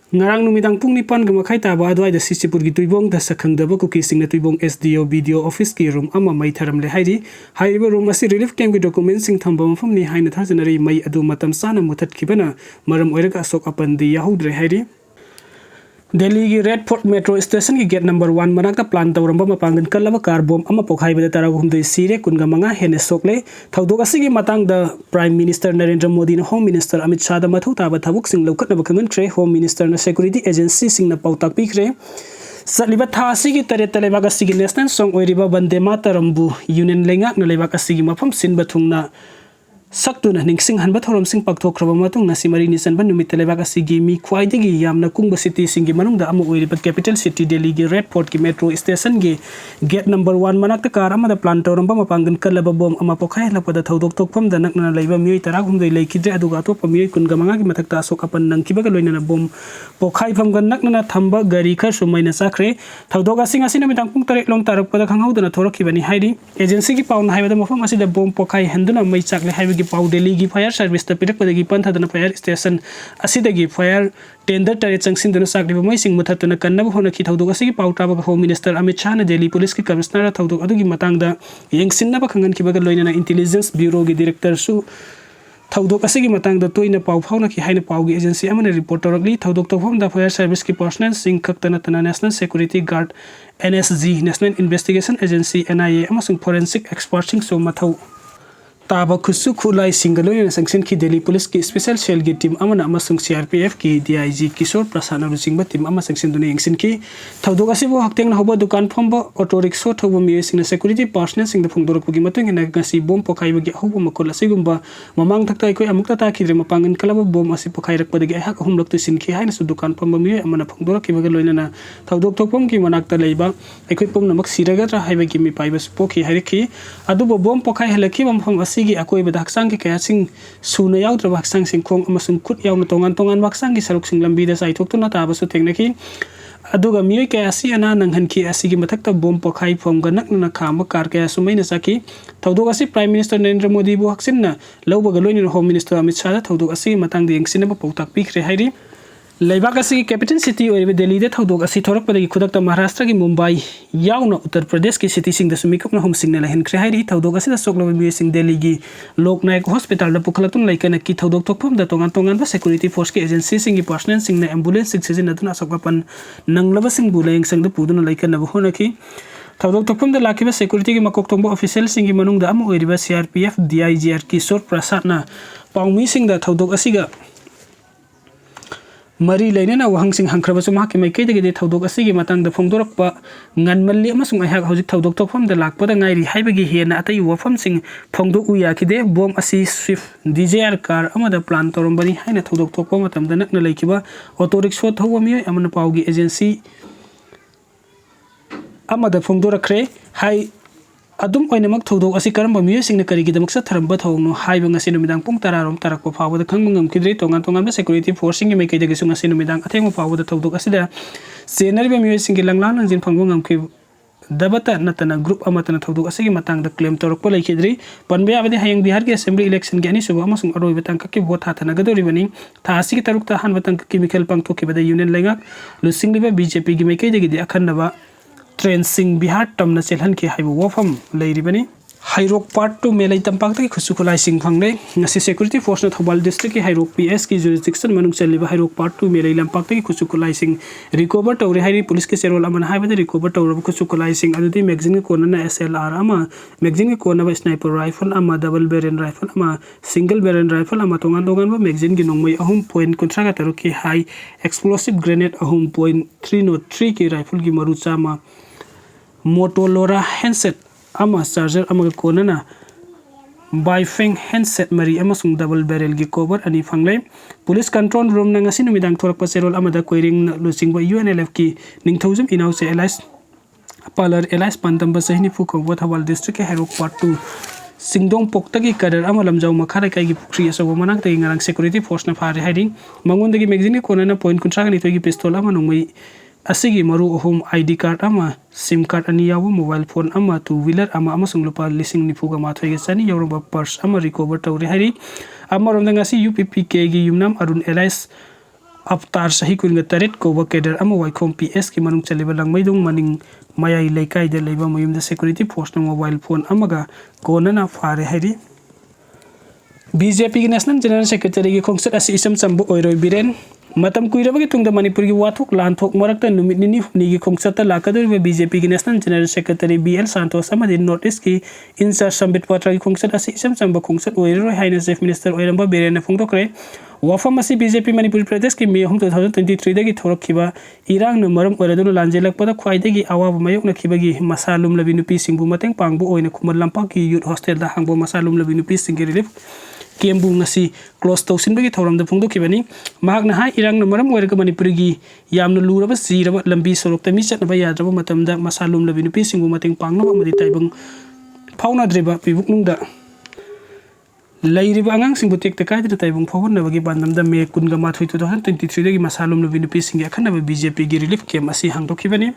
ngarang numidang pung nipan ga makhai ta ba adwai da sisipur gi tuibong da sakhang da ba kuki singna tuibong SDO video office ki room ama mai tharamle hairi hairiba room asi relief camp gi documents sing thamba mafam ni haina thajanari mai adu matam sana mutat khibana maram oiraga asok apan di yahoudre hairi Delhi की red fort metro station की gate number 1 मनाक्ता plan तौरंबा मपांगन कल्लबा car bomb अमा पोखाइबदा तराहुमदे सिरे कुनगा मंगा हेने सोकले थौदोक असिगी मतांगदा प्राइम मिनिस्टर नरेंद्र मोदी न होम मिनिस्टर अमित शाह दा मथौ ताबा थबुक सिंग लौकटनबा खंगनख्रे होम मिनिस्टर न सिक्योरिटी एजेंसी सिंग न पाउताक पिख्रे सलिबा था असिगी तरेत लेबाक असिगी नेशनल सॉन्ग ओइरिबा वंदे मातरमबु यूनियन लेंगाक न लेबाक असिगी मफम सिनबा थुंगना सक्तुना निंगसिंग हनबा थोरम सिंग पाकथोख्रबा मतुंग नसी मरी निसनबा नुमित लेबाक असिगी मी ख्वाइदगी यामना कुंगबा सिटी सिंगी मनुंगदा अमु ओइरिबा कैपिटल सिटी दिल्ली गी रेड फोर्ट की मेट्रो स्टेशन गी गेट नंबर 1 मनाक्ता कार अमदा प्लान तौरंबा मपांगन कल्लबा बॉम्ब अमा पोखाय लपदा थौदोक तोकफम दा नकना लैबा मियोय तरा गुमदै लैखिद्रे अदुगा अतोपा मियोय कुनगा मंगा गी मथक्ता असोक अपन नंगखिबा लोइना बॉम्ब पोखाय फमगा नकना थंबा गारी खर सुमाइना चाख्रे थौदोक असिंग असि नमिदांग पुंग तरेक लोंग तारकपदा खंगहौदना थोरखिबानी हाइरि एजेंसी की पाउन हाइबदा मफम असिदा बॉम्ब पोखाय हंदुना मै चाकले हाइबगी पाउ दिल्ली की फायर सर्विस द पिरकपदगी पंथदना फायर स्टेशन असिदगी फायर टेंडर तरे चंगसिंदना साकलिबा मैसिंग मुथतना कन्नब होनखि थौदोक असिगी पाउटाबा होम मिनिस्टर अमित शाह न दिल्ली पुलिस की कमिश्नर थौदोक अदुगी मतंगदा येंगसिननबा खंगनखिबगा लोइना इंटेलिजेंस ब्यूरो की डायरेक्टर सु थौदोक असिगी मतंगदा तोइना पाउ फाउनखि हाइना पाउगी एजेंसी अमने रिपोर्ट तौरगली थौदोक तौफमदा फायर सर्विस की पर्सनल सिंग खक्तना तना national security guard NSG national investigation agency NIA अमसुंग फोरेंसिक एक्सपर्ट सिंग सो मथौ ताबा खुसु खुलाई सिंगलोइन संक्शन की दिल्ली पुलिस की स्पेशल सेल की टीम अमना अमसुंग CRPF की DIG किशोर प्रसाद रुचिंगबा टीम अमा संक्शन दुने यंगसिन की थौदोक असिबो हक्तेंग होबा दुकान फंबा ऑटो रिक्शा थौबा मिये सिंग सिक्योरिटी पर्सनल सिंग द फंगदोरकपगी मतुंग इन गसी बॉम्ब पोखाइबगी होबा मकोल असिगुंबा ममांग थक्ता अखोय अमुक्ता ताखिद्रे मपांगन कलबा बॉम्ब असी पोखाइरकपदगी अहाक अहुमलक तु सिनखि हाइनसु दुकान फंबा मिये अमना फंगदोरकिबगा लोइना थौदोक थोकपम की मनाक्ता लेबा अखोय पुमनमक सिरगत्रा हाइबगी मी पाइबस पोखि हाइरखि अदुबो बॉम्ब पोखाइ हलखि मफम असिगी अकोइबदा हक्सांग की कयासिंग सुना याउद्रबा हक्सांग सिंग खोंग अमसुंग खुद याउना तोंगान तोंगान हक्सांग की सरुक सिंग लंबीदा साइथोक्तुना ताबसु थेंगनखि अदुगा मियोय कयासि अना नंगहनखि असिगी मथक्ता बॉम्ब पोखाइ फमगा नकना खाम कार कया सुमैना सखि थौदोक असी प्राइम मिनिस्टर नरेंद्र मोदी बु हक्सिनना लौबगा लोइना होम मिनिस्टर अमित शाह थौदोक असी मतंग यंगसिनबा पौताक पिख्रे हाइरि लेबाक असिगी कैपिटल सिटी ओइबे दिल्ली दे थौदोक असी थोरकपदगी खुदकता महाराष्ट्र की मुंबई याउना उत्तर प्रदेश की सिटी सिंग दसु मिकपना होम सिंगना लहनख्रे हाइरि थौदोक असिदा सोकलबा मिये सिंग दिल्ली की लोकनायक हॉस्पिटल द पुखलतुन लैकना की थौदोक थोकफम द तोंगान तोंगान सिक्योरिटी फोर्स की एजेंसी सिंग की पर्सनल सिंग न एम्बुलेंस सिंग सिजनदुना असोकपन नंगलबा सिंग बुलायंग संग द पुदुना लैकना होनखि थौदोक थोकफम द लाखिबा सिक्योरिटी की मकोक तोंबा ऑफिशियल सिंग की मनुंग the um ओइरिबा CRPF DIG Kishore प्रसाद ना पाउमी सिंग द थौदोक असिगा मरी लेना वहांसिंग हंख्रबसु माके मैकैदगे थौदोक असिगी मतंग द फोंदोरकपा ngανमल्लि अमसुंग अहाक हौजिक थौदोक थोकफम द लाकपदा ngairi हाइबगी हेना अतै वफमसिंग फोंदोक उयाखिदे बॉम्ब असि स्विफ्ट DJR कार अमदा प्लान तौरंबनी हाइना थौदोक थोकपा मतमदा नकना लैखिबा ऑटो रिक्शा थौबा मियोय अमना पाउगी एजेंसी अमदा फोंदोरखरे हाइ अदुम ओइनमक थौदोक असि करंबा मियोयसिंगना करिगिदमक सथरंबा थौनो हाइबा ngasi नुमिदांग पुंग 10 रोम तरकपा फावदा खंगम ngमखिद्रे तोंगान तोंगान सिक्योरिटी फोर्सिंग मैकैदगसु ngasi नुमिदांग अथेंगो फावदा थौदोक असिदा सेनरिबा मियोयसिंग लंगलां नंजिन फंगो ngमखि दबता नतना ग्रुप अमतना थौदोक असिगी मतंग द क्लेम तौरकपा लैखिद्री पनबे आबदि हायंग बिहार के असेंबली इलेक्शन के अनिसुबा अमसुंग अरोइबा तंककि भोट हाथनगदोरिबनी थासिगी तरुकता हानबा तंककि मिखेल पांगथोखिबदा यूनियन लेंगाक लुसिंगलिबा BJP की मैकैदगिदि अखन्नबा ट्रेन सिंग बिहार तमना चेलहन के हाइबो वफम लैरिबनी हाइरोक पार्ट 2 मेलै तंपाक्तगी खुसुखुलाई सिंग फंगले ngasi सिक्योरिटी फोर्स न थौबाल डिस्ट्रिक्ट की हाइरोक PS की जुरिस्डिक्शन मनुंग चलिबा हाइरोक पार्ट 2 मेलै लंपाक्तगी खुसुखुलाई सिंग रिकवर तौरे हाइरि पुलिस के सेरोल अमन हाइबदे रिकवर तौरब खुसुखुलाई सिंग अदुदि मैगजीन के कोनना SLR अमा मैगजीन के कोनबा स्नाइपर राइफल अमा डबल बैरल राइफल अमा सिंगल बैरल राइफल अमा तोंगान तोंगान बा मैगजीन की नोंमै अहुम पॉइंट कुंथ्रागा तरो की हाई एक्सप्लोसिव ग्रेनेड अहुम पॉइंट 303 की राइफल की मरुचा मा मोटोलोरा हैंडसेट अमा चार्जर अमा कोनना बाइफेंग हैंडसेट मरी अमसुंग डबल बैरल की कवर अनि फंगले पुलिस कंट्रोल रूम न ngasi नुमिदांग थोरकपा सेरोल अमदा कोइरिंग लुसिंगबा UNLF की निंगथौजम इनाउसे एलाइस पालर एलाइस पंतंबा सहिनी फुखौबा थवाल डिस्ट्रिक्ट के हाइरोक पार्ट 2 सिंगदोंग पोक्तगी कदर अमा लमजाउ मखारे काइगी पुख्री असो मनांगतगी ngarang सिक्योरिटी फोर्स न फारे हाइरिंग मंगोंदगी मैगजीन के कोनना पॉइंट कुंट्रागा नितोगी पिस्तौल अमा नोंमै असिगी मरु अहुम ID कार्ड अमा सिम कार्ड अनि यावो मोबाइल फोन अमा 2 व्हीलर अमा अमसुंग लुपा लिसिंग निफुगा माथोइगे सनी यौरबा पर्स अमा रिकवर तौरे हाइरि अमरोंदा ngasi UPPK गी Yumnam Arun alias Avatar sahi kuinga taret ko wa keder ama waikhom PS ki manung chaliba langmaidung maning mayai laikai de leiba mayumda security force na mobile phone amaga kona na fare hairi BJP ki National General Secretary ki khongsat asi isam chambu oiroi biren matam kuiraba ki tungda Manipur ki wathuk lanthok marakta numit nini ni ki khongsata lakadori BJP ki National General Secretary BL Santos amadi North East ki Incharge Sambit Patra ki khongsat asi isam chamba khongsat oiroi haina Chief Minister oiramba berena phongdokre wafam asi BJP Manipur Pradesh ki May 2023 dagi thorakhiba irang na maram oiraduna lanjelakpada khwaidagi awaba mayokna khibagi masalum labi nupi singbu mateng pangbu oina khumar lampak ki youth hostel da hangbo masalum labi nupi singi relief Kembu ngasi close tausinbagi thoramda phongdokhibani mahakna hai irang na maram oiraga Manipur gi yamna luraba siraba lambi sorokta mi chatnaba yadraba matamda masalum labi nupi singbu mateng pangnaba amadi taibang phauna driba pibuknungda Lairiba angang sing butik tekai de taibung phawon na bagi bandam da me kunga mathoi 2023 dagi masalum no binupi sing akhana ba BJP gi relief camp asi hangdokhibani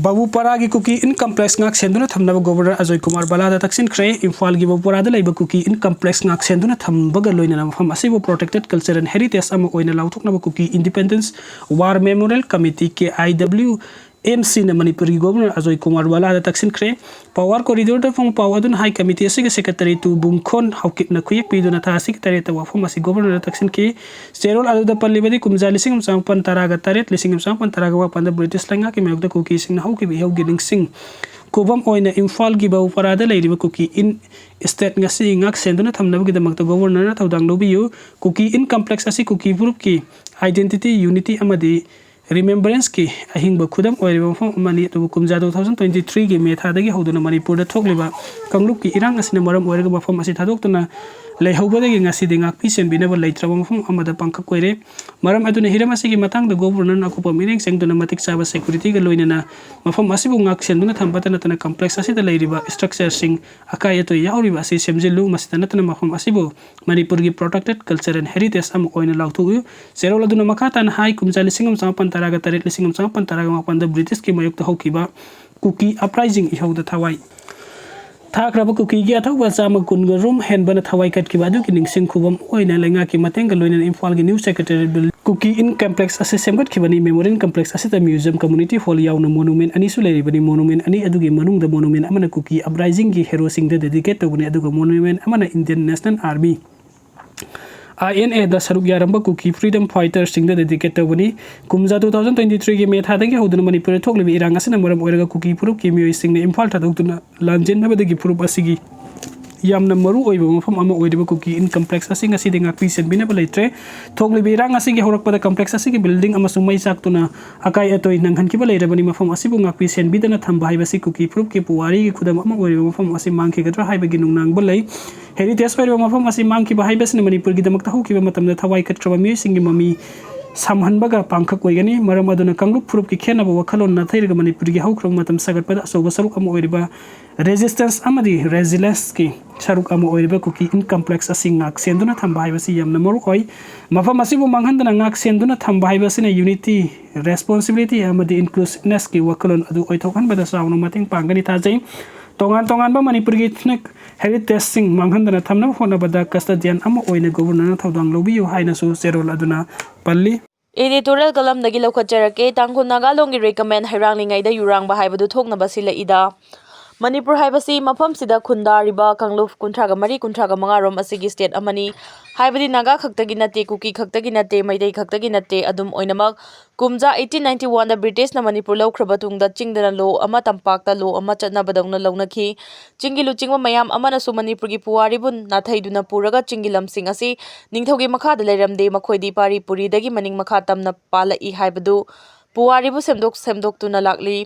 babu paragi kuki in complex ngak senduna thamna governor Ajoy Kumar Balada taksin kre imphal gi babu parada laiba kuki in complex ngak senduna thambaga loina na mafam asi bo protected culture and heritage ama oina lauthokna ba kuki independence war memorial committee KIW MC na Manipur ki governor Ajoy Kumar Balada taksin kre power corridor da phong power dun high committee asig secretary to bungkhon haukit na kuyek piduna ta secretary ta wafom asi governor taksin ki serol adu da palli badi kumja lising sampan taraga taret lising sampan taraga wa panda British langa ki mayok da kuki sing na hauki bi haugi ling sing kubam oina imphal gi baw parada leiriba kuki in state ngasi ngak senduna thamna gi damak ta governor na thaudang lobi yu kuki in complex asi kuki group ki identity unity amadi Remembrance ki ahing ba khudam oiriba phom mani tu kumja 2023 gi metha dagi hoduna Manipur da thokliba kanglup ki irang asina maram oiriga ba phom asi thadok tuna leihauba dagi ngasi de ngak pisen bina ba leitraba phom amada pangka koire maram aduna hirama sigi matang da governor na kupa mining sengduna matik saba security ga loina na mafam asibu ngak senduna thambata na tana complex asi da leiriba structure sing akai to yauriba asi semjelu masitana tana mafam asibu Manipur gi protected culture and heritage am oina lauthu serola duna makata na hai kumja lisingam sampan taraga taret lisingam sampan taraga mapan da British ki mayok ta hokiba Kuki uprising ihau da thawai Thakraba Kuki gi athau chama kunga room henbana thawai kat ki badu ki ningsing khubam oina lenga ki mateng ga loina Imphal gi new secretary bill Kuki in complex ase semgat khibani memorial complex ase ta museum community hall yauna monument ani su leiribani monument ani adugi manung da monument amana Kuki uprising gi hero sing da dedicate tobani aduga monument amana Indian National Army INA da saruk yaramba Kuki freedom fighter sing da dedicate tobani kumja 2023 gi metha dagi hoduna Manipur thoklibi irang asina maram oiraga Kuki purup ki mioi sing ne Imphal thadokuna lanjen nabadagi purup asigi yamna maru oiba mafam ama oiriba Kuki in complex asing asi de ngakpi senbina balaitre thoklibi irang asigi horakpada complex asigi building ama sumai saktuna akai atoi nanghan ki balairabani mafam asibu ngakpi senbidana thamba haibasi Kuki purup ki puwari gi khudam ama oiriba mafam asi mangki gadra haiba gi nungnang balai heritage oiriba mafam asi mangki ba haibasi Manipur gi damakta hokiba matamda thawai katraba mi singi mami samhanbaga pangkhak oigani maram aduna kanglup purup ki khenaba wakhalon na thairga Manipur gi haukrong matam sagatpada asoba saruk ama oiriba resistance amadi resilience ki saruk ama oiriba Kuki in complex asing ngak senduna thamba haibasi yamna maru oi mafam asibu manghandana ngak senduna thamba haibasi na unity responsibility amadi inclusiveness ki wakhalon adu oithokhan bada saunu mating pangani thajai tongan ba Manipur gi thnek heritage sing manghandana thamna phona bada custodian ama oina governor na thaudang lobi yu haina su serol aduna palli editorial kalam dagi lokhajarake tangkhun nagalong gi recommend hairang lingai da yurang ba haibadu thokna basila ida Manipur haibasi mafam sida khunda riba kangluf kunthraga mari kunthraga manga rom asigi state amani haibadi naga khaktagi nate Kuki khaktagi nate maidai khaktagi nate adum oinamak kumja 1891 da British na Manipur laukraba tungda chingdana lo ama tampakta lo ama chatna badawna launakhi chingi luchingwa mayam amana su Manipur gi puwari bun nathaiduna puraga chingi lamsing asi ningthogi makha da leiramde makhoidi pari puri dagi maning makha tamna pala I haibadu puwari bu semdok tuna lakli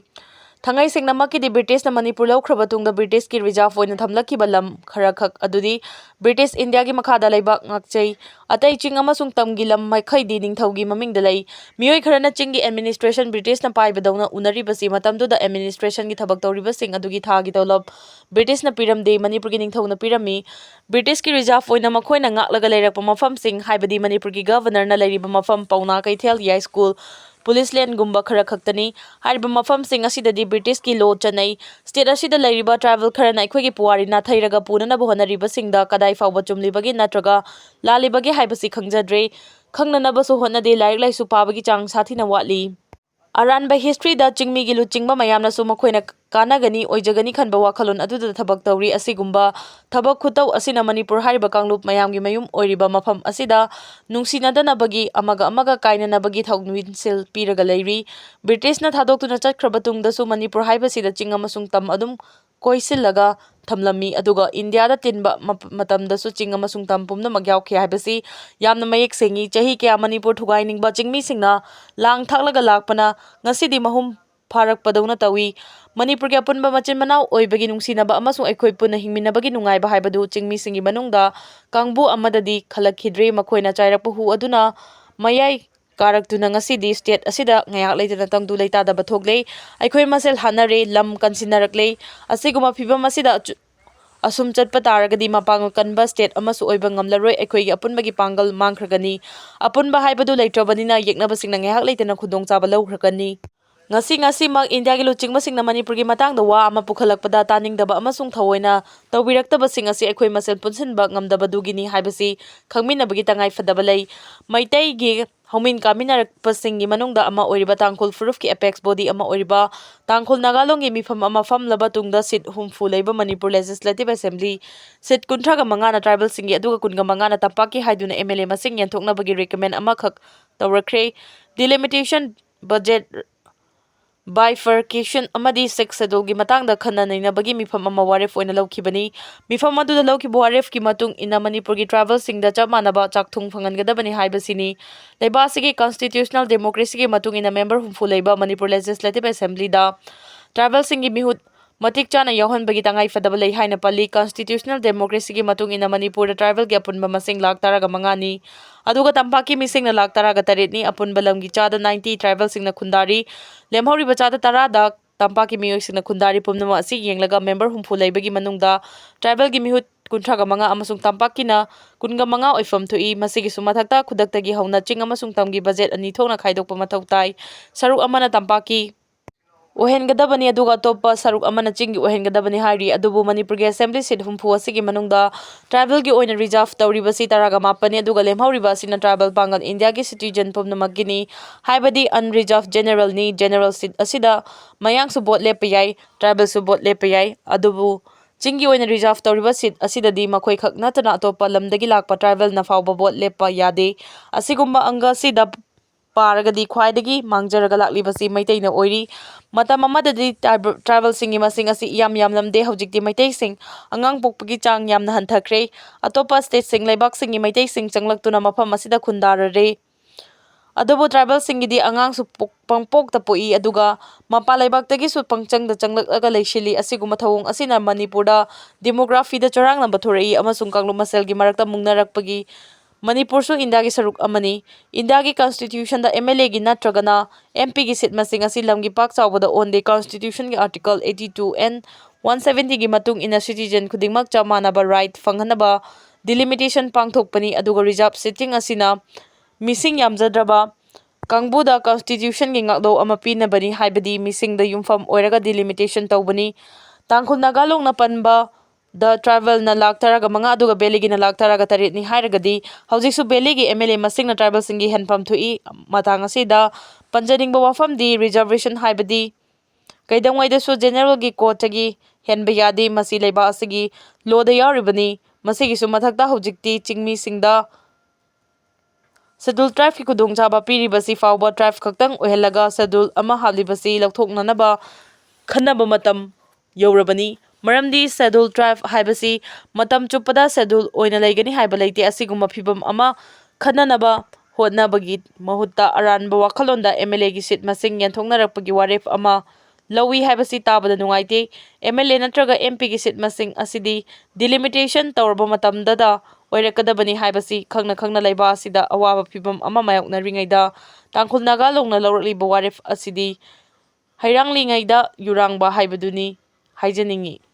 Thangai Singna Maki di British na Manipur laukraba tungda British ki reserve oina thamlaki balam kharakhak adudi British India gi makhada laibak ngakchei atai ching amasung tamgi lam makhai di ningthaugi maming dalai mioi kharana chingi administration British na pai badawna unari basi matamdu da administration gi thabak tawriba sing adugi thagi tawlab British na piram de Manipur gi ningthau na pirami British ki reserve oina makhoi na ngak laga leirakpa mafam sing haibadi Manipur gi governor na leiriba mafam pauna kaithel yai school Police Land gumba khara khaktani hariba mafam sing asidadi British ki law chanai state asida leiriba travel kharana akhoi puwari na thairaga punana bohana riba singda kadai fawba chumlibagi natraga lalibagi haibasi khangjadre ꯈꯪꯅꯅꯕꯁꯨ ꯍꯣꯠꯅꯗꯦ, ꯂꯥꯏꯔꯤꯛ ꯂꯥꯏꯁꯨ ꯄꯥꯕꯒꯤ ꯆꯥꯡ ꯁꯥꯊꯤꯅ ꯋꯥꯠꯂꯤ꯫ ꯑꯔꯥꯟꯕ ꯍꯤꯁꯇ꯭ꯔꯤꯗ ꯆꯤꯡꯃꯤꯒꯤ ꯂꯨꯆꯤꯡꯕ ꯃꯌꯥꯝꯅꯁꯨ ꯃꯈꯣꯏꯅ ꯀꯥꯟꯅꯒꯅꯤ ꯑꯣꯏꯖꯒꯅꯤ ꯈꯟꯕ ꯋꯥꯈꯜꯂꯣꯟ ꯑꯗꯨꯗ ꯊꯕꯛ ꯇꯧꯔꯤ꯫ ꯑꯁꯤꯒꯨꯝꯕ ꯊꯕꯛ ꯈꯨꯇꯧ ꯑꯁꯤꯅ ꯃꯅꯤꯄꯨꯔ ꯍꯥꯏꯔꯤꯕ ꯀꯥꯡꯂꯨꯞ ꯃꯌꯥꯝꯒꯤ ꯃꯌꯨꯝ ꯑꯣꯏꯔꯤꯕ ꯃꯐꯝ ꯑꯁꯤꯗ ꯅꯨꯡꯁꯤꯅꯗꯅꯕꯒꯤ, ꯑꯃꯒ ꯑꯃꯒ ꯀꯥꯏꯅꯅꯕꯒꯤ ꯊꯧꯃꯤꯟꯁꯤꯜ ꯄꯤꯔꯒ ꯂꯩꯔꯤ꯫ ꯕ꯭ꯔꯤꯇꯤꯁꯅ ꯊꯥꯗꯣꯛꯇꯨꯅ ꯆꯠꯈ꯭ꯔꯕ ꯇꯨꯡꯗꯁꯨ ꯃꯅꯤꯄꯨꯔ ꯍꯥꯏꯕꯁꯤꯗ ꯆꯤꯡ ꯑꯃꯁꯨꯡ ꯇꯝ ꯑꯗꯨꯝ ꯀꯣꯏꯁꯤꯜꯂꯒ ꯊꯝꯂꯝꯃꯤ, ꯑꯗꯨꯒ ꯏꯟꯗꯤꯌꯥꯗ ꯇꯤꯟꯕ ꯃꯇꯝꯗꯁꯨ ꯆꯤꯡ ꯑꯃꯁꯨꯡ ꯇꯝ ꯄꯨꯝꯅꯃꯛ ꯌꯥꯎꯈꯤ ꯍꯥꯏꯕꯁꯤ ꯌꯥꯝꯅ ꯃꯌꯦꯛ ꯁꯦꯡꯏ꯫ ꯆꯍꯤ ꯀꯌꯥ ꯃꯅꯤꯄꯨꯔ ꯊꯨꯒꯥꯏꯅꯤꯡꯕ ꯆꯤꯡꯃꯤꯁꯤꯡꯅ ꯂꯥꯡ ꯊꯥꯛꯂꯒ ꯂꯥꯛꯄꯅ ꯉꯁꯤꯗꯤ ꯃꯍꯨꯝ ꯐꯥꯔꯛꯄꯗꯧꯅ ꯇꯧꯏ꯫ ꯃꯅꯤꯄꯨꯔꯒꯤ ꯑꯄꯨꯟꯕ ꯃꯆꯤꯟ ꯃꯅꯥꯎ ꯑꯣꯏꯕꯒꯤ ꯅꯨꯡꯁꯤꯅꯕ ꯑꯃꯁꯨꯡ ꯑꯩꯈꯣꯏ ꯄꯨꯟꯅ ꯍꯤꯡꯃꯤꯟꯅꯕꯒꯤ ꯅꯨꯡꯉꯥꯏꯕ ꯍꯥꯏꯕꯗꯨ ꯆꯤꯡꯃꯤꯁꯤꯡꯒꯤ ꯃꯅꯨꯡꯗ ꯀꯥꯡꯕꯨ ꯑꯃꯗꯗꯤ ꯈꯜꯂꯛꯈꯤꯗ꯭ꯔꯦ꯫ ꯃꯈꯣꯏꯅ ꯆꯥꯏꯔꯛꯄ ꯍꯨ ꯑꯗꯨꯅ ꯃꯌꯥꯏ ꯀꯥꯔꯛꯇꯨꯅ ꯉꯁꯤꯗꯤ ꯁ꯭ꯇꯦꯠ ꯑꯁꯤꯗ ꯉꯥꯏꯍꯥꯛ ꯂꯩꯇꯅ ꯇꯪꯗꯨ ꯂꯩꯇꯥꯗꯕ ꯊꯣꯛꯂꯦ꯫ ꯑꯩꯈꯣꯏ ꯃꯁꯦꯜ ꯍꯥꯠꯅꯔꯦ, ꯂꯝ ꯀꯟꯁꯤꯟꯅꯔꯛꯂꯦ꯫ ꯑꯁꯤꯒꯨꯝꯕ ꯐꯤꯚꯝ ꯑꯁꯤꯗ ꯑꯁꯨꯝ ꯆꯠꯄ ꯇꯥꯔꯒꯗꯤ ꯃꯄꯥꯡꯒꯜ ꯀꯟꯕ ꯁ꯭ꯇꯦꯠ ꯑꯃꯁꯨ ꯑꯣꯏꯕ ꯉꯝꯂꯔꯣꯏ, ꯑꯩꯈꯣꯏꯒꯤ ꯑꯄꯨꯟꯕꯒꯤ ꯄꯥꯡꯒꯜ ꯃꯥꯡꯈ꯭ꯔꯒꯅꯤ꯫ ꯑꯄꯨꯟꯕ ꯍꯥꯏꯕꯗꯨ ꯂꯩꯇ꯭ꯔꯕꯅꯤꯅ ꯌꯦꯛꯅꯕꯁꯤꯡꯅ ꯉꯥꯏꯍꯥꯛ ꯂꯩꯇꯅ ꯈꯨꯗꯣꯡꯆꯥꯕ ꯂꯧꯈ꯭ꯔꯒꯅꯤ꯫ ꯉꯁꯤꯃꯛ ꯏꯟꯗꯤꯌꯥꯒꯤ ꯂꯨꯆꯤꯡꯕꯁꯤꯡꯅ ꯃꯅꯤꯄꯨꯔꯒꯤ ꯃꯇꯥꯡꯗ ꯋꯥ ꯑꯃ ꯄꯨꯈꯠꯂꯛꯄꯗ ꯇꯥꯅꯤꯡꯗꯕ ꯑꯃꯁꯨꯡ ꯊꯑꯣꯏꯅ ꯇꯧꯕꯤꯔꯛꯇꯕꯁꯤꯡ ꯑꯁꯤ ꯑꯩꯈꯣꯏ ꯃꯁꯦꯜ ꯄꯨꯟꯁꯤꯟꯕ ꯉꯝꯗꯕꯗꯨꯒꯤꯅꯤ ꯍꯥꯏꯕꯁꯤ ꯈꯪꯃꯤꯟꯅꯕꯒꯤ ꯇꯉꯥꯏꯐꯗꯕ ꯂꯩ꯫ ꯃꯩꯇꯩꯒꯤ ꯍꯧꯃꯤꯟ ꯀꯥꯃꯤꯟꯅꯔꯛꯄꯁꯤꯡꯒꯤ ꯃꯅꯨꯡꯗ ꯑꯃ ꯑꯣꯏꯔꯤꯕ ꯇꯥꯡꯈꯨꯜ ꯐꯨꯔꯨꯞꯀꯤ ꯑꯦꯄꯦꯛꯁ ꯕꯣꯗꯤ ꯑꯃ ꯑꯣꯏꯔꯤꯕ ꯇꯥꯡꯈꯨꯜ ꯅꯥꯒꯥꯂꯣꯟꯒꯤ ꯃꯤꯐꯝ ꯑꯃ ꯐꯝꯂꯕ ꯇꯨꯡꯗ ꯁꯤꯠ 70 ꯂꯩꯕ ꯃꯅꯤꯄꯨꯔ ꯂꯦꯖꯤꯁꯂꯦꯇꯤꯚ ꯑꯦꯁꯦꯝꯕ꯭ꯂꯤ, ꯁꯤꯠ 35ꯅ ꯇ꯭ꯔꯥꯏꯕꯦꯜꯁꯤꯡꯒꯤ ꯑꯗꯨꯒ 15ꯅ ꯇꯝꯄꯥꯛꯀꯤ ꯍꯥꯏꯗꯨꯅ ꯑꯦꯝ.ꯑꯦꯜ.ꯑꯦ ꯃꯁꯤꯡ ꯌꯦꯟꯊꯣꯛꯅꯕꯒꯤ ꯔꯤꯀꯃꯦꯟ ꯑꯃꯈꯛ ꯇꯧꯔꯛꯈ꯭ꯔꯦ꯫ ꯗꯤꯂꯤꯃꯤꯇꯦꯁꯟ, ꯕꯖꯦꯠ ꯕꯥꯏꯐꯔꯀꯦꯁꯟ ꯑꯃꯗꯤ 6th ꯁꯦꯗꯨꯜꯒꯤ ꯃꯇꯥꯡꯗ ꯈꯟꯅ ꯅꯩꯅꯕꯒꯤ ꯃꯤꯐꯝ ꯑꯃ ꯋꯥꯔꯦꯞ ꯑꯣꯏꯅ ꯂꯧꯈꯤꯕꯅꯤ꯫ ꯃꯤꯐꯝ ꯑꯗꯨꯗ ꯂꯧꯈꯤꯕ ꯋꯥꯔꯦꯞꯀꯤ ꯃꯇꯨꯡ ꯏꯟꯅ ꯃꯅꯤꯄꯨꯔꯒꯤ ꯇ꯭ꯔꯥꯏꯕꯦꯜꯁꯤꯡꯗ ꯆꯞ ꯃꯥꯟꯅꯕ ꯆꯥꯛꯊꯨꯡ ꯐꯪꯍꯟꯒꯗꯕꯅꯤ ꯍꯥꯏꯕꯁꯤꯅꯤ꯫ ꯂꯩꯕꯥꯛ ꯑꯁꯤꯒꯤ ꯀꯟꯁꯇꯤꯇ꯭ꯌꯨꯁꯅꯦꯜ ꯗꯦꯃꯣꯀ꯭ꯔꯦꯁꯤꯒꯤ ꯃꯇꯨꯡ ꯏꯟꯅ ꯃꯦꯝꯕꯔ 70 ꯂꯩꯕ ꯃꯅꯤꯄꯨꯔ ꯂꯦꯖꯤꯁꯂꯦꯇꯤꯚ ꯑꯦꯁꯦꯝꯕ꯭ꯂꯤꯗ ꯇ꯭ꯔꯥꯏꯕꯦꯜꯁꯤꯡꯒꯤ ꯃꯤꯍꯨꯠ ꯃꯇꯤꯛ ꯆꯥꯅ ꯌꯥꯎꯍꯟꯕꯒꯤ ꯇꯉꯥꯏꯐꯗꯕ ꯂꯩ ꯍꯥꯏꯅ ꯄꯜꯂꯤ꯫ ꯀꯟꯁꯇꯤꯇ꯭ꯌꯨꯁꯅꯦꯜ ꯗꯦꯃꯣꯀ꯭ꯔꯦꯁꯤꯒꯤ ꯃꯇꯨꯡ ꯏꯟꯅ ꯃꯅꯤꯄꯨꯔꯗ ꯇ꯭ꯔꯥꯏꯕꯦꯜꯒꯤ ꯑꯄꯨꯟꯕ ꯃꯁꯤꯡ 1,35,000ꯅꯤ, ꯑꯗꯨꯒ ꯇꯝꯄꯥꯛꯀꯤ ꯃꯤꯁꯤꯡꯅ 1,38,000ꯅꯤ꯫ ꯑꯄꯨꯟꯕ ꯂꯝꯒꯤ ꯆꯥꯗ 90 ꯇ꯭ꯔꯥꯏꯕꯦꯜꯁꯤꯡꯅ ꯈꯨꯟꯗꯥꯔꯤ꯫ ꯂꯦꯝꯍꯧꯔꯤꯕ ꯆꯥꯗ 10ꯗ ꯇꯝꯄꯥꯛꯀꯤ ꯃꯤꯑꯣꯏꯁꯤꯡꯅ ꯈꯨꯟꯗꯥꯔꯤ꯫ ꯄꯨꯝꯅꯃꯛ ꯑꯁꯤ ꯌꯦꯡꯂꯒ ꯃꯦꯝꯕꯔ 70 ꯂꯩꯕꯒꯤ ꯃꯅꯨꯡꯗ ꯇ꯭ꯔꯥꯏꯕꯦꯜꯒꯤ ꯃꯤꯍꯨꯠ 35 ꯑꯃꯁꯨꯡ ꯇꯝꯄꯥꯛꯀꯤꯅ 15 ꯑꯣꯏꯐꯝ ꯊꯣꯛꯏ꯫ ꯃꯁꯤꯒꯤꯁꯨ ꯃꯊꯛꯇ ꯈꯨꯗꯛꯇꯒꯤ ꯍꯧꯅ ꯆꯤꯡ ꯑꯃꯁꯨꯡ ꯇꯝꯒꯤ ꯕꯖꯦꯠ ꯑꯅꯤ ꯊꯣꯛꯅ ꯈꯥꯏꯗꯣꯛꯄ ꯃꯊꯧ ꯇꯥꯏ꯫ ꯁꯔꯨꯛ ꯑꯃꯅ ꯇꯝꯄꯥꯛꯀꯤ ꯑꯣꯏꯍꯟꯒꯗꯕꯅꯤ, ꯑꯗꯨꯒ ꯑꯇꯣꯞꯄ ꯁꯔꯨꯛ ꯑꯃꯅ ꯆꯤꯡꯒꯤ ꯑꯣꯏꯍꯟꯒꯗꯕꯅꯤ ꯍꯥꯏꯔꯤ꯫ ꯑꯗꯨꯕꯨ ꯃꯅꯤꯄꯨꯔꯒꯤ ꯑꯦꯁꯦꯝꯕ꯭ꯂꯤ ꯁꯤꯠ 70 ꯑꯁꯤꯒꯤ ꯃꯅꯨꯡꯗ ꯇ꯭ꯔꯥꯏꯕꯦꯜꯒꯤ ꯑꯣꯏꯅ ꯔꯤꯖꯥꯔꯚ ꯇꯧꯔꯤꯕꯁꯤ 18ꯅꯤ, ꯑꯗꯨꯒ ꯂꯦꯝꯍꯧꯔꯤꯕ ꯑꯁꯤꯅ ꯇ꯭ꯔꯥꯏꯕꯦꯜ ꯄꯥꯡꯒꯜ ꯏꯟꯗꯤꯌꯥꯒꯤ ꯁꯤꯇꯤꯖꯟ ꯄꯨꯝꯅꯃꯛꯀꯤꯅꯤ, ꯍꯥꯏꯕꯗꯤ ꯑꯟꯔꯤꯖꯥꯔꯚ ꯖꯦꯅꯔꯦꯜꯅꯤ꯫ ꯖꯦꯅꯔꯦꯜ ꯁꯤꯠ ꯑꯁꯤꯗ ꯃꯌꯥꯡꯁꯨ ꯚꯣꯠ ꯂꯦꯞꯄ ꯌꯥꯏ, ꯇ꯭ꯔꯥꯏꯕꯦꯜꯁꯨ ꯚꯣꯠ ꯂꯦꯞꯄ ꯌꯥꯏ꯫ ꯑꯗꯨꯕꯨ ꯆꯤꯡꯒꯤ ꯑꯣꯏꯅ ꯔꯤꯖꯥꯔꯚ ꯇꯧꯔꯤꯕ ꯁꯤꯠ ꯑꯁꯤꯗꯗꯤ ꯃꯈꯣꯏ ꯈꯛ ꯅꯠꯇꯅ ꯑꯇꯣꯞꯄ ꯂꯝꯗꯒꯤ ꯂꯥꯛꯄ ꯇ꯭ꯔꯥꯏꯕꯦꯜꯅ ꯐꯥꯎꯕ ꯚꯣꯠ ꯂꯦꯞꯄ ꯌꯥꯗꯦ꯫ ꯑꯁꯤꯒꯨꯝꯕ ꯑꯪꯒ ꯑꯁꯤꯗ ꯄꯥꯔꯒꯗꯤ ꯈ꯭ꯋꯥꯏꯗꯒꯤ ꯃꯥꯡꯖꯔꯒ ꯂꯥꯛꯂꯤꯕꯁꯤ ꯃꯩꯇꯩꯅ ꯑꯣꯏꯔꯤ꯫ ꯃꯇꯝ ꯑꯃꯗꯗꯤ ꯇ꯭ꯔꯥꯏꯕꯦꯜꯁꯤꯡꯒꯤ ꯃꯁꯤꯡ ꯑꯁꯤ ꯏꯌꯥꯝ ꯌꯥꯝꯂꯝꯗꯦ꯫ ꯍꯧꯖꯤꯛꯇꯤ ꯃꯩꯇꯩꯁꯤꯡ ꯑꯉꯥꯡ ꯄꯣꯛꯄꯒꯤ ꯆꯥꯡ ꯌꯥꯝꯅ ꯍꯟꯊꯈ꯭ꯔꯦ꯫ ꯑꯇꯣꯞꯄ ꯁ꯭ꯇꯦꯠꯁꯤꯡ, ꯂꯩꯕꯥꯛꯁꯤꯡꯒꯤ ꯃꯩꯇꯩꯁꯤꯡ ꯆꯪꯂꯛꯇꯨꯅ ꯃꯐꯝ ꯑꯁꯤꯗ ꯈꯨꯟꯗꯥꯔꯔꯦ꯫ ꯑꯗꯨꯕꯨ ꯇ꯭ꯔꯥꯏꯕꯦꯜꯁꯤꯡꯒꯤꯗꯤ ꯑꯉꯥꯡꯁꯨ ꯄꯪꯄꯣꯛꯇ ꯄꯣꯛꯏ, ꯑꯗꯨꯒ ꯃꯄꯥꯟ ꯂꯩꯕꯥꯛꯇꯒꯤꯁꯨ ꯄꯪꯆꯪꯗ ꯆꯪꯂꯛꯂꯒ ꯂꯩꯁꯤꯜꯂꯤ꯫ ꯑꯁꯤꯒꯨꯝꯕ ꯊꯧꯑꯣꯡ ꯑꯁꯤꯅ ꯃꯅꯤꯄꯨꯔꯗ ꯗꯦꯃꯣꯒ꯭ꯔꯥꯐꯤꯗ ꯆꯔꯥꯡꯅꯕ ꯊꯣꯔꯛꯏ ꯑꯃꯁꯨꯡ ꯀꯥꯡꯂꯨꯞ ꯃꯁꯦꯜꯒꯤ ꯃꯔꯛꯇ ꯃꯨꯛꯅꯔꯛꯄꯒꯤ ꯃꯅꯤꯄꯨꯔꯁꯨ ꯏꯟꯗꯤꯌꯥꯒꯤ ꯁꯔꯨꯛ ꯑꯃꯅꯤ꯫ ꯏꯟꯗꯤꯌꯥꯒꯤ ꯀꯟꯁꯇꯤꯇ꯭ꯌꯨꯁꯟꯗ ꯑꯦꯝ.ꯑꯦꯜ.ꯑꯦꯒꯤ ꯅꯠꯇ꯭ꯔꯒꯅ ꯑꯦꯝ.ꯄꯤꯒꯤ ꯁꯤꯠ ꯃꯁꯤꯡ ꯑꯁꯤ ꯂꯝꯒꯤ ꯄꯥꯛ ꯆꯥꯎꯕꯗ ꯑꯣꯟꯗꯦ꯫ ꯀꯟꯁꯇꯤꯇ꯭ꯌꯨꯁꯟꯒꯤ ꯑꯥꯔꯇꯤꯀꯜ 82 ꯑꯦꯟ. 170ꯒꯤ ꯃꯇꯨꯡ ꯏꯟꯅ ꯁꯤꯇꯤꯖꯟ ꯈꯨꯗꯤꯡꯃꯛ ꯆꯞ ꯃꯥꯟꯅꯕ ꯔꯥꯏꯠ ꯐꯪꯍꯟꯅꯕ ꯗꯤꯂꯤꯃꯤꯇꯦꯁꯟ ꯄꯥꯡꯊꯣꯛꯄꯅꯤ, ꯑꯗꯨꯒ ꯔꯤꯖꯥꯔꯚ ꯁꯤꯇꯤꯡ ꯑꯁꯤꯅ ꯃꯤꯁꯤꯡ ꯌꯥꯝꯖꯗ꯭ꯔꯕ ꯀꯥꯡꯕꯨꯗ ꯀꯟꯁꯇꯤꯇ꯭ꯌꯨꯁꯟꯒꯤ ꯉꯥꯛꯂꯧ ꯑꯃ ꯄꯤꯅꯕꯅꯤ, ꯍꯥꯏꯕꯗꯤ ꯃꯤꯁꯤꯡꯗ ꯌꯨꯝꯐꯝ ꯑꯣꯏꯔꯒ ꯗꯤꯂꯤꯃꯤꯇꯦꯁꯟ ꯇꯧꯕꯅꯤ꯫ ꯇꯥꯡꯈꯨꯜ ꯅꯥꯒꯥꯂꯣꯟꯅ ꯄꯟꯕ ꯗ ꯇ꯭ꯔꯥꯏꯕꯦꯜꯅ 1,35,000 ꯑꯗꯨꯒ ꯕꯦꯂꯤꯒꯤꯅ 1,18,000ꯅꯤ ꯍꯥꯏꯔꯒꯗꯤ ꯍꯧꯖꯤꯛꯁꯨ ꯕꯦꯂꯤꯒꯤ ꯑꯦꯝ.ꯑꯦꯜ.ꯑꯦ ꯃꯁꯤꯡꯅ ꯇ꯭ꯔꯥꯏꯕꯦꯜꯁꯤꯡꯒꯤ ꯍꯦꯟꯐꯝ ꯊꯣꯛꯏ꯫ ꯃꯇꯥꯡ ꯑꯁꯤꯗ ꯄꯟꯖꯅꯤꯡꯕ ꯋꯥꯐꯝꯗꯤ ꯔꯤꯖꯔꯚꯦꯁꯟ ꯍꯥꯏꯕꯗꯤ ꯀꯩꯗꯧꯉꯩꯗꯁꯨ ꯖꯦꯅꯔꯦꯜꯒꯤ ꯀꯣꯇꯥꯗꯒꯤ ꯍꯦꯟꯕ ꯌꯥꯗꯦ꯫ ꯃꯁꯤ ꯂꯩꯕꯥꯛ ꯑꯁꯤꯒꯤ ꯂꯣꯗ ꯌꯥꯎꯔꯤꯕꯅꯤ꯫ ꯃꯁꯤꯒꯤꯁꯨ ꯃꯊꯛꯇ ꯍꯧꯖꯤꯛꯇꯤ ꯆꯤꯡꯃꯤꯁꯤꯡꯗ ꯁꯦꯗꯨꯜ ꯇ꯭ꯔꯥꯏꯕꯀꯤ ꯈꯨꯗꯣꯡꯆꯥꯕ ꯄꯤꯔꯤꯕꯁꯤ ꯐꯥꯎꯕ ꯇ꯭ꯔꯥꯏꯕ ꯈꯛꯇꯪ ꯑꯣꯏꯍꯜꯂꯒ ꯁꯦꯗꯨꯜ ꯑꯃ ꯍꯥꯞꯂꯤꯕꯁꯤ ꯂꯧꯊꯣꯛꯅꯅꯕ ꯈꯟꯅꯕ ꯃꯇꯝ ꯌꯧꯔꯕꯅꯤ꯫ ꯃꯔꯝꯗꯤ ꯁꯦꯗꯨꯜ ꯇ꯭ꯔꯥꯏꯕ ꯍꯥꯏꯕꯁꯤ ꯃꯇꯝ ꯆꯨꯞꯄꯗ ꯁꯦꯗꯨꯜ ꯑꯣꯏꯅ ꯂꯩꯒꯅꯤ ꯍꯥꯏꯕ ꯂꯩꯇꯦ꯫ ꯑꯁꯤꯒꯨꯝꯕ ꯐꯤꯚꯝ ꯑꯃ ꯈꯟꯅꯅꯕ ꯍꯣꯠꯅꯕꯒꯤ ꯃꯍꯨꯠꯇ ꯑꯔꯥꯟꯕ ꯋꯥꯈꯜꯂꯣꯟꯗ ꯑꯦꯝ.ꯑꯦꯜ.ꯑꯦꯒꯤ ꯁꯤꯠ ꯃꯁꯤꯡ ꯌꯦꯟꯊꯣꯛꯅꯔꯛꯄꯒꯤ ꯋꯥꯔꯦꯞ ꯑꯃ ꯂꯧꯏ ꯍꯥꯏꯕꯁꯤ ꯇꯥꯕꯗ ꯅꯨꯡꯉꯥꯏꯇꯦ꯫ ꯑꯦꯝ.ꯑꯦꯜ.ꯑꯦ ꯅꯠꯇ꯭ꯔꯒ ꯑꯦꯝ.ꯄꯤꯒꯤ ꯁꯤꯠ ꯃꯁꯤꯡ ꯑꯁꯤꯗꯤ ꯗꯤꯂꯤꯃꯤꯇꯦꯁꯟ ꯇꯧꯔꯕ ꯃꯇꯝꯗꯗ ꯑꯣꯏꯔꯛꯀꯗꯕꯅꯤ ꯍꯥꯏꯕꯁꯤ ꯈꯪꯅ ꯈꯪꯅ ꯂꯩꯕꯥꯛ ꯑꯁꯤꯗ ꯑꯋꯥꯕ ꯐꯤꯚꯝ ꯑꯃ ꯃꯥꯌꯣꯛꯅꯔꯤꯉꯩꯗ ꯇꯥꯡꯈꯨꯜ ꯅꯥꯒꯥꯂꯣꯟꯅ ꯂꯧꯔꯛꯂꯤꯕ ꯋꯥꯔꯦꯞ ꯑꯁꯤꯗꯤ ꯍꯩꯔꯥꯡꯂꯤꯉꯩꯗ ꯌꯨꯔꯥꯡꯕ ꯍꯥꯏꯕꯗꯨꯅꯤ ꯍꯥꯏꯖꯅꯤꯡꯏ꯫